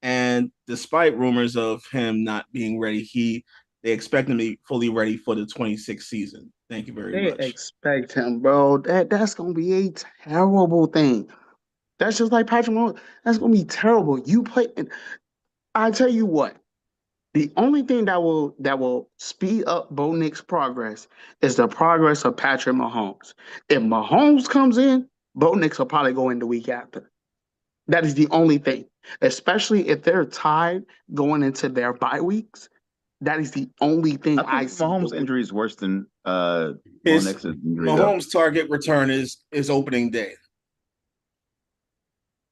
And despite rumors of him not being ready, they expect him to be fully ready for the 26th season. Thank you very They much. expect him, bro. That's gonna be a terrible thing. That's just like Patrick Mahomes. That's gonna be terrible. You play. I tell you what. The only thing that will speed up Bo Nix's progress is the progress of Patrick Mahomes. If Mahomes comes in, Bo Nix will probably go in the week after. That is the only thing. Especially if they're tied going into their bye weeks. That is the only thing I I think see. Mahomes' injury is worse than Bo His Nix's injury, though. Mahomes' target return is opening day.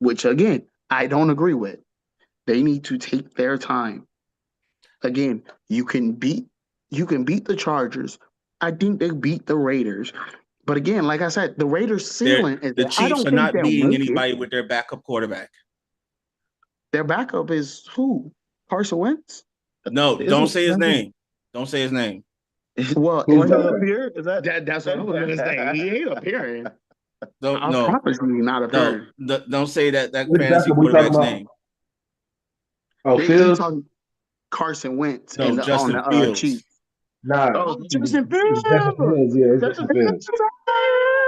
Which again, I don't agree with. They need to take their time. Again, you can beat the Chargers. I think they beat the Raiders. But again, like I said, the Raiders' ceiling is The that I Chiefs don't are think not they'll beating make it. anybody with their backup quarterback. Their backup is who? Carson Wentz? No, don't say his Isn't name. Don't say his name. Well, Who's doesn't that? appear? Is that? that's what I was gonna say. He ain't appearing. Don't I no promise you, he's not no. appearing. Don't say that Which fantasy backup we talking quarterback's about? name. Oh, He Fields? talking Carson Wentz No, on Justin the Fields. Chiefs. Nah, Oh, Justin it's Justin Fields. Fields. Yeah, it's Justin Justin Fields.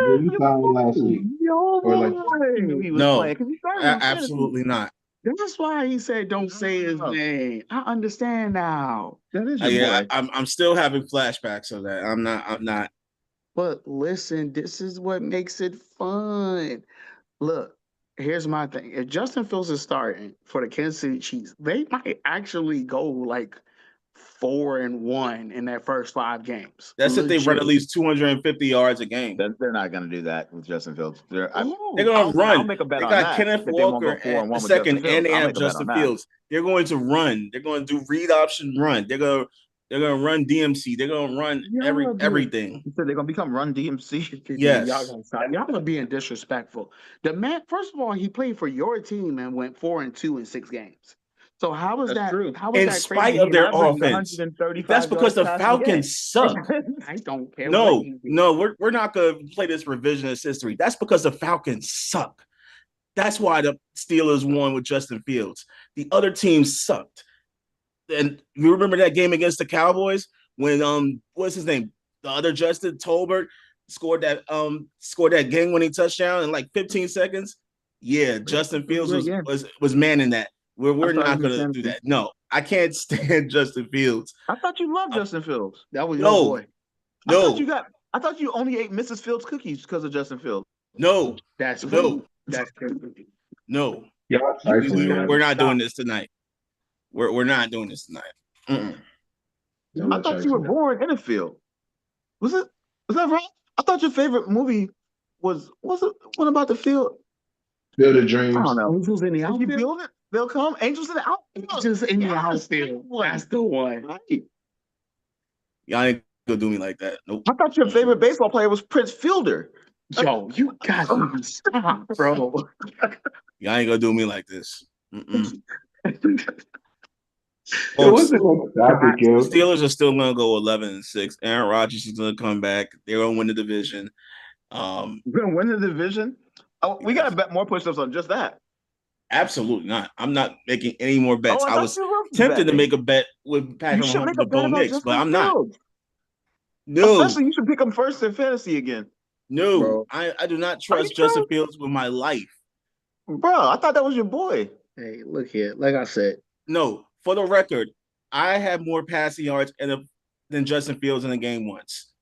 Yeah, he signed last Fields. week. Yo, Or like, He knew boy. he was playing No, because he started on fantasy. absolutely not. That's why he said don't say his Oh, name. I understand now. that is your Yeah, boy. I'm still having flashbacks of that. I'm not. But listen, this is what makes it fun. Look, here's my thing. If Justin Fields is starting for the Kansas City Chiefs, they might actually go like 4-1 in their first 5 games. That's if they run Legit. at least 250 yards a game. They're not going to do that with Justin Fields. They're Oh, going to I'll run. make a bet They on got that. Kenneth If they won't go Walker four at and the one with Justin second, and Fields, they I'll have make a bet on Justin that. Fields. They're going to run. They're going to do read option run. They're going to run DMC. They're going to run y'all are being, everything. He said they're going to become Run DMC. y'all Yes. gonna stop. Y'all are being disrespectful. The man, first of all, he played for your team and went 4-2 in 6 games. So how is That's that? true. How is In that spite crazy? of He their averaged offense. 135 That's because yards the passing a game. Falcons suck. I don't care what No, he did. no, we're not going to play this revisionist history. That's because the Falcons suck. That's why the Steelers won with Justin Fields. The other teams sucked. And you remember that game against the Cowboys when what's his name? The other Justin Tolbert scored that game-winning touchdown in like 15 seconds. Yeah, Justin Fields was manning that. We're not gonna do that. No, I can't stand Justin Fields. I thought you loved Justin Fields. That was your No, boy. I thought you only ate Mrs. Fields cookies because of Justin Fields. no, That's no, crazy. That's crazy. no. y'all trifling, man. We're not Stop. doing this tonight. We're not doing this tonight. Mm-mm. Y'all I are thought you were trifling. born in a field. Was that right? I thought your favorite movie was it one about the field? Field of I Dreams. don't know. Angels in the If you outfield. build it, they'll come. Angels in the outfield. Angels in the Yes, outfield. That's the one. right. Y'all ain't gonna do me like that. Nope. I thought your favorite baseball player was Prince Fielder. Yo, you got to stop, bro. Y'all ain't gonna do me like this. Mm-mm. Yo, what's Folks, the next topic, the yo? Steelers are still gonna go 11-6. Aaron Rodgers is gonna come back. They're gonna win the division. We're gonna win the division. Oh, we gotta bet more push-ups on just that. Absolutely not. I'm not making any more bets. Oh, I I thought was you were tempted to betting. make a bet with You Patrick should Mahomes make a with Bo bet on Nix, Justin but I'm not. Fields. No, Especially you should pick him first in fantasy again. no, Bro. I do not Are you trust Justin sure? Fields with my life. Bro, I thought that was your boy. Hey, look here. Like I said, No, for the record, I had more passing yards than Justin Fields in the game once,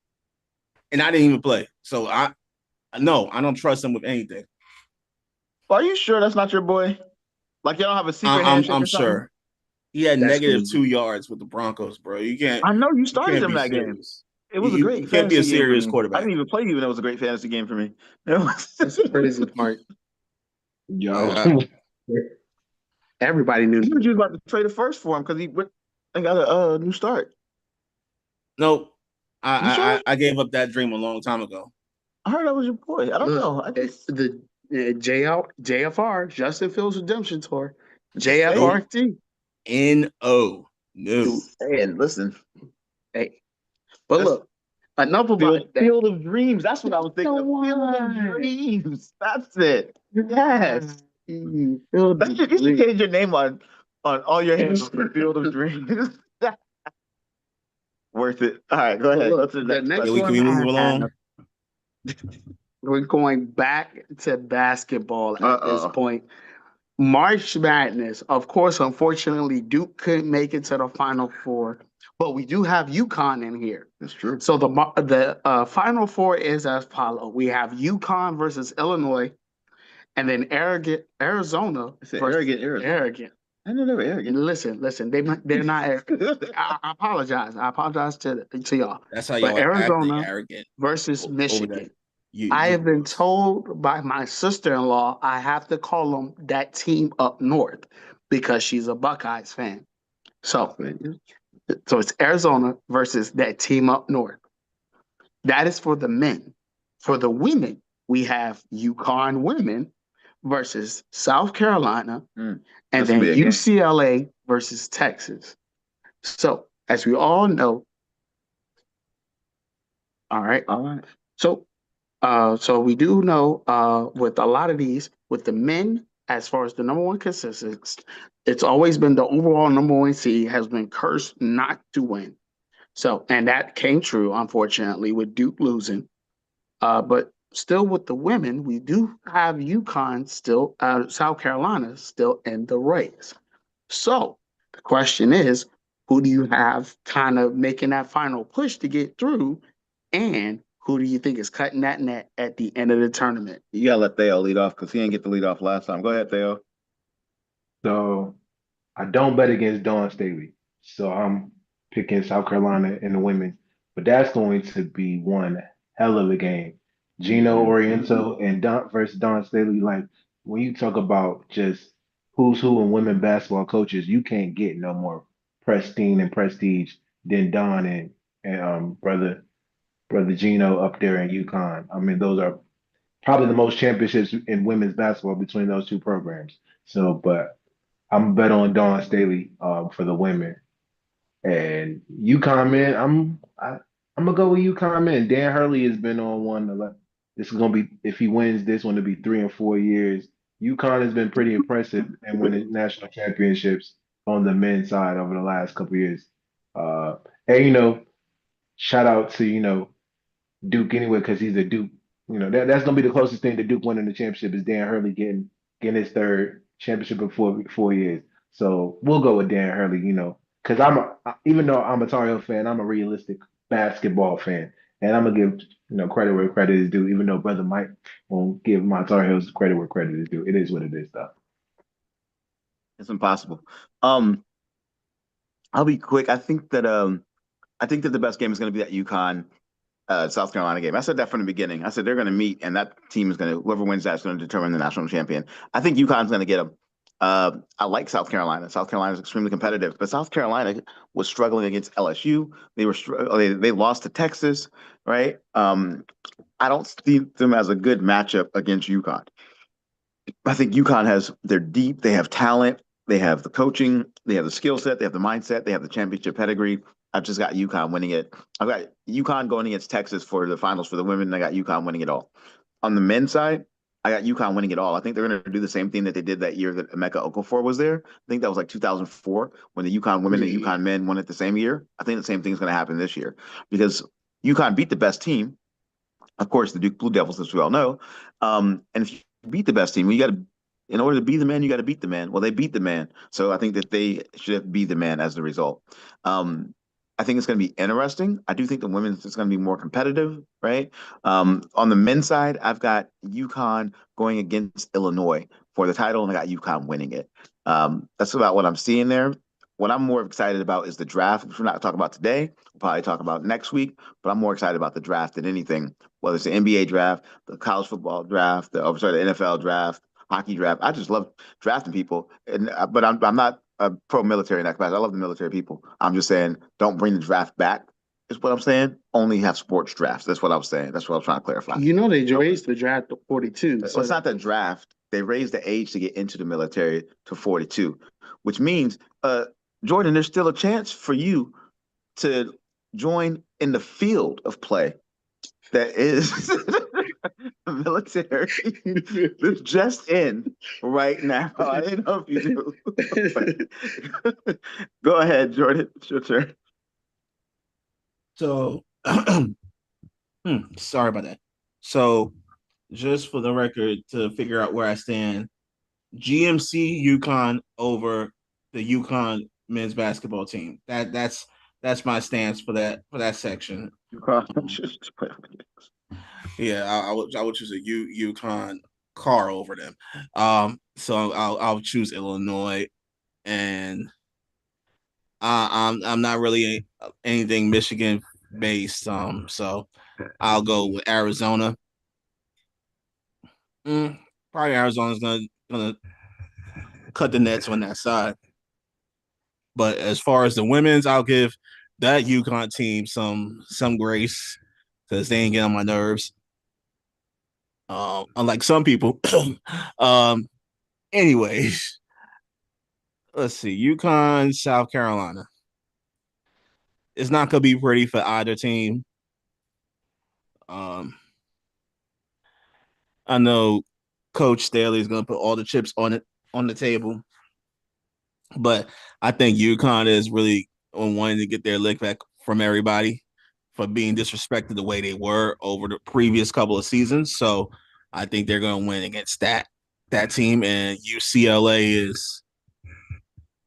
and I didn't even play. So I don't trust him with anything. Are you sure that's not your boy? Like you don't have a secret handshake I'm or something? sure he had That's negative crazy. 2 yards with the Broncos, bro. You can't I know you started him be that game. serious. It was a You great can't be a fantasy game for serious me. I quarterback. didn't even play you, and it was a great fantasy game for me. It was that's the crazy part. Yo, Everybody knew. You was about to trade it first for him because he went and got a new start. Nope. You sure? I gave up that dream a long time ago. I heard that was your boy. I don't know. I It's just the JFR, Justin Fields Redemption Tour, just saying. JFRT. No. Just saying. Listen, Hey, but that's look, enough about that. Field of Dreams. That's what I was thinking. Of. Field of Dreams. That's it. Yes. Field That's of you should Dreams. change your name on all your handles for Field of Dreams. Worth it. All right, go ahead. Look, Go to the the next next question. Can one we move I along? have, we're going back to basketball at this Uh-oh. point. March Madness. Of course, unfortunately, Duke couldn't make it to the Final Four, but we do have UConn in here. That's true. So the Final Four is as follows: we have UConn versus Illinois, and then arrogant Arizona I said versus arrogant Arizona. arrogant. I know they were arrogant. Listen, they're not. I apologize. I apologize to y'all. That's how But y'all are acting Arizona arrogant versus over Michigan. that. You, I you have been told by my sister-in-law I have to call them that team up north because she's a Buckeyes fan. So, so it's Arizona versus that team up north. That is for the men. For the women, we have UConn women versus South Carolina, and That's then gonna be a game. UCLA versus Texas. So, as we all know, all right. All right. So so we do know with a lot of these, with the men, as far as the number one consensus, it's always been the overall number one seed has been cursed not to win. So, and that came true, unfortunately, with Duke losing. But still, with the women, we do have UConn still, South Carolina still in the race. So the question is, who do you have kind of making that final push to get through? And who do you think is cutting that net at the end of the tournament? You gotta let Theo lead off because he didn't get the lead off last time. Go ahead, Theo. so I don't bet against Dawn Staley. So I'm picking South Carolina in the women, but that's going to be one hell of a game. Gino Oriento and Don versus Dawn Staley. Like when you talk about just who's who in women basketball coaches, you can't get no more pristine and prestige than Don and brother Gino up there in UConn. I mean, those are probably the most championships in women's basketball between those two programs. So, but I'm bet on Dawn Staley for the women. And UConn, man, I'm gonna go with UConn, man. Dan Hurley has been on one. This is gonna be if he wins this one to be 3 and 4 years. UConn has been pretty impressive and winning national championships on the men's side over the last couple of years. Uh, and shout out to Duke anyway because he's a Duke. That's gonna be the closest thing to Duke winning the championship is Dan Hurley getting his third championship in 4 years. So we'll go with Dan Hurley. Because even though I'm a Tar Heel fan, I'm a realistic basketball fan, and I'm gonna give credit where credit is due. Even though brother Mike won't give my Tar Heels credit where credit is due, it is what it is, though. It's impossible. I'll be quick. I think that the best game is going to be that UConn South Carolina game. I said that from the beginning. I said they're going to meet, and that team is going to whoever wins that is going to determine the national champion. I think UConn's going to get them. I like South Carolina. South Carolina is extremely competitive, but South Carolina was struggling against LSU. They lost to Texas, right? I don't see them as a good matchup against UConn. I think they're deep, they have talent, they have the coaching, they have the skill set, they have the mindset, they have the championship pedigree. I've just got UConn winning it. I've got UConn going against Texas for the finals for the women, and I got UConn winning it all. On the men's side, I got UConn winning it all. I think they're going to do the same thing that they did that year that Emeka Okafor was there. I think that was like 2004 when the UConn women and UConn men won it the same year. I think the same thing is going to happen this year because UConn beat the best team, of course, the Duke Blue Devils, as we all know. And if you beat the best team, in order to be the man, you got to beat the man. Well, they beat the man, so I think that they should be the man as the result. I think it's going to be interesting. I do think the women's is going to be more competitive, right? On the men's side, I've got UConn going against Illinois for the title, and I got UConn winning it. That's about what I'm seeing there. What I'm more excited about is the draft, which we're not talking about today. We'll probably talk about next week, but I'm more excited about the draft than anything, whether it's the NBA draft, the college football draft, the NFL draft, hockey draft. I just love drafting people, and but I'm not a pro military in that class. I love the military people. I'm just saying, don't bring the draft back. Is what I'm saying. Only have sports drafts. That's what I was saying. That's what I was trying to clarify. You know, they raised the draft to 42. So So it's not the draft. They raised the age to get into the military to 42, which means, Jordan, there's still a chance for you to join in the field of play that is the military. It's just in right now. I didn't know if you do. Go ahead, Jordan. It's your turn. So, sorry about that. So, just for the record, to figure out where I stand, GMC UConn over the UConn men's basketball team. That's my stance for that section. Yeah, I would choose a UConn car over them. So I'll choose Illinois, and I'm not really anything Michigan based. So I'll go with Arizona. Probably Arizona's gonna cut the nets on that side. But as far as the women's, I'll give that UConn team some grace because they ain't getting on my nerves. Unlike some people. um, anyways, let's see. UConn, South Carolina. It's not gonna be pretty for either team. Um, I know Coach Staley is gonna put all the chips on the table, but I think UConn is really on wanting to get their lick back from everybody for being disrespected the way they were over the previous couple of seasons. So I think they're going to win against that team, and UCLA is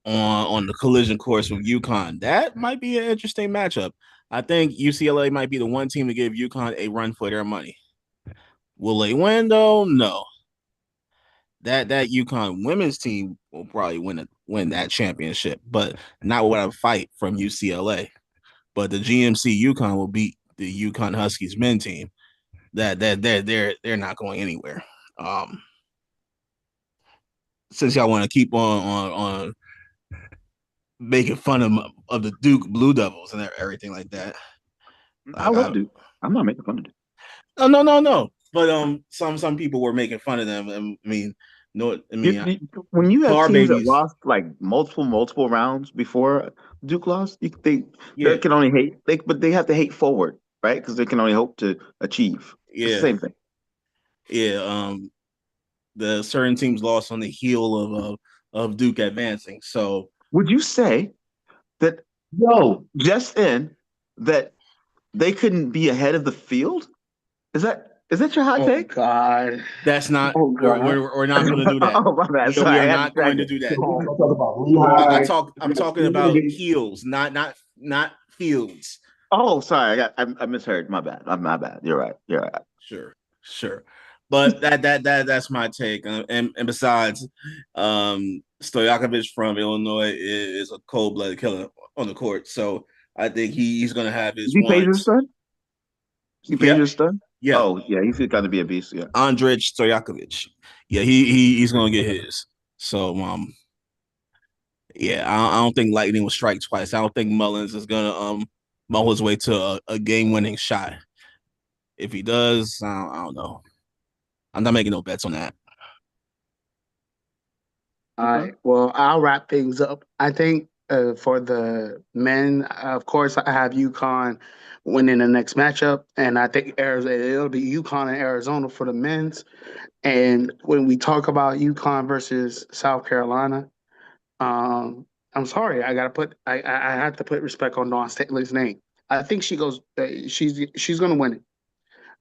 on the collision course with UConn. That might be an interesting matchup. I think UCLA might be the one team to give UConn a run for their money. Will they win though? No. That UConn women's team will probably win that championship, but not without a fight from UCLA. But the GMC UConn will beat the UConn Huskies men team. That they're not going anywhere. Since y'all want to keep on making fun of the Duke Blue Devils and everything like that. I love Duke. I'm not making fun of Duke. No. But some people were making fun of them. I mean, no, I mean, when you have car teams that babies. lost like multiple rounds before Duke lost, they can only hate. But they have to hate forward, right? Because they can only hope to achieve. It's the same thing. Yeah. The certain teams lost on the heel of Duke advancing. So would you say that just in that they couldn't be ahead of the field? Is that your hot take? God, that's not. We're not going to do that. Oh my bad. Sorry, we are not going to do that. I'm talking about heels, not fields. Oh, sorry, I misheard. My bad. My bad. You're right. Sure. But that's my take. And besides, Stojakovic from Illinois is a cold-blooded killer on the court. So I think he's going to have his He paid his son? He paid his son? Yeah. Oh, yeah, he's got to be a beast, yeah. Andrej Stojakovic. Yeah, he's going to get his. So, yeah, I don't think lightning will strike twice. I don't think Mullins is going to mull his way to a game-winning shot. If he does, I don't know. I'm not making no bets on that. All right. Well, I'll wrap things up. I think for the men, of course, I have UConn winning the next matchup, and I think it'll be UConn and Arizona for the men's. And when we talk about UConn versus South Carolina, I'm sorry, I have to put respect on Dawn Staley's name. I think she's going to win it.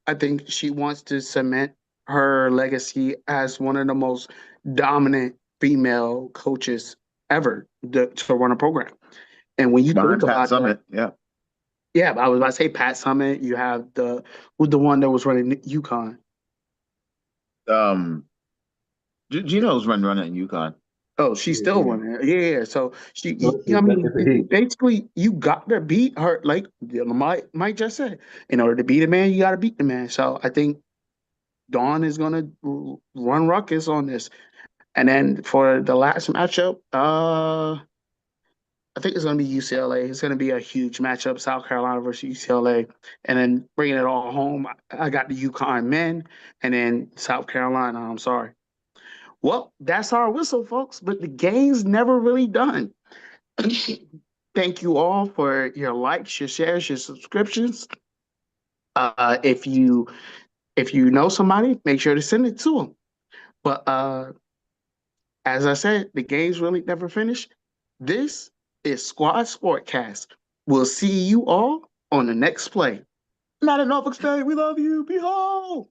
I think she wants to cement her legacy as one of the most dominant female coaches ever to run a program. And when you think about Summit, yeah, I was about to say Pat Summit. You have the one that was running UConn. Gino's running in UConn. Oh, she's still running. Yeah. So basically, you got to beat her. Like Mike just said, in order to beat a man, you got to beat the man. So I think Dawn is gonna run ruckus on this. And then for the last matchup, I think it's going to be UCLA. It's going to be a huge matchup, South Carolina versus UCLA. And then bringing it all home, I got the UConn men and then South Carolina. I'm sorry. Well, that's our whistle, folks, but the game's never really done. Thank you all for your likes, your shares, your subscriptions. Uh, if you if you know somebody, make sure to send it to them. But as I said, the game's really never finished. This is Squad Sportcast. We'll see you all on the next play. Not in Norfolk State, we love you. Behold.